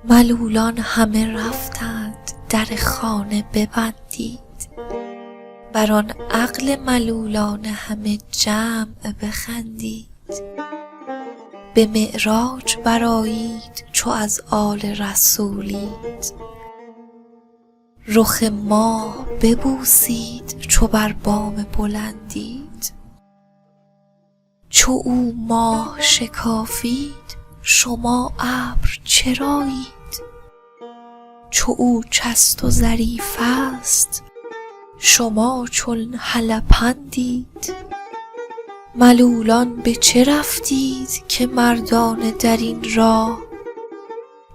ملولان همه رفتند، در خانه ببندید. بر آن عقل ملولان همه جمع بخندید. به معراج برآیید چو از آل رسولید. رخ ماه ببوسید چو بر بام بلندید. چو او ماه شکافید شما ابر چرایید. چو او چست و ظریف است شما چون هلپندید. ملولان به چه رفتید که مردانه در این راه.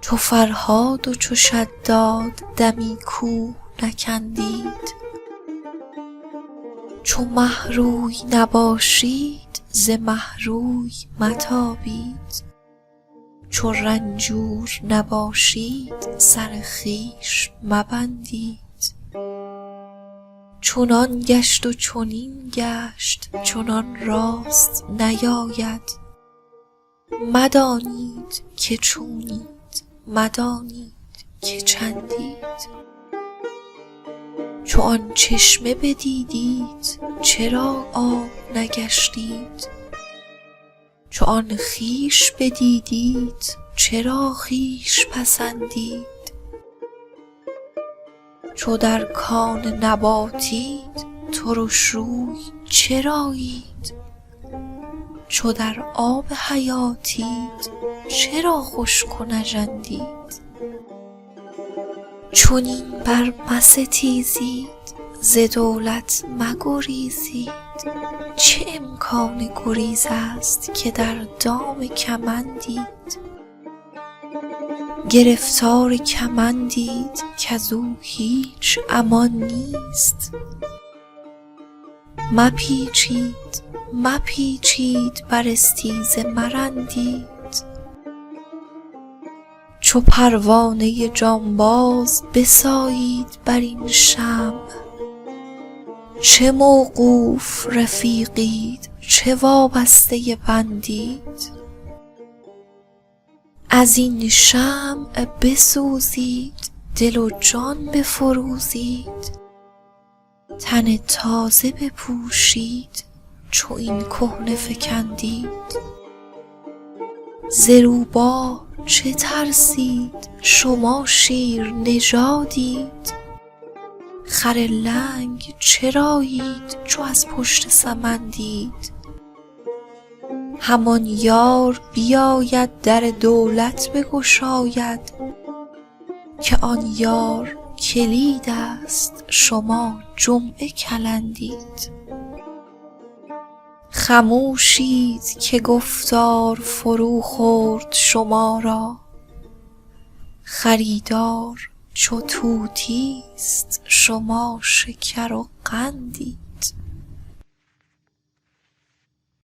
چو فرهاد و چو شداد دمی کوه نکندید. چو مه روی نباشید ز مه روی متابید. چو رنجور نباشید سر خویش مبندید. چنان گشت و چنین گشت چنان راست نیاید. مدانید که چونید مدانید که چندید. چو آن چشمه بدیدید چرا آب نگشتید. چو آن خویش بدیدید چرا خویش پسندید. چو در کان نباتید ترش روی چرایید. چو در آب حیاتید چرا خشک و نژندید. چنین بر مستیزید ز دولت مگریزید. چه امکان گریز است که در دام کمندید. گرفتار کمندید کزو هیچ امان نیست. مپیچید مپیچید بر استیزه مرندید. چو پروانه جانباز بسایید بر این شمع. چه موقوف رفیقید چه وابسته بندید. از این شمع بسوزید دل و جان بفروزید. تن تازه بپوشید چو این کهنه فکندید. ز روباه چه ترسید شما شیر نژادید. خر لنگ چرایید چو از پشت سمندید. همان یار بیاید در دولت بگشاید. که آن یار کلید است شما جمعه کلندید. خموشید که گفتار فرو خورد شما را. خریدار چو طوطیست شما شکر و قندید.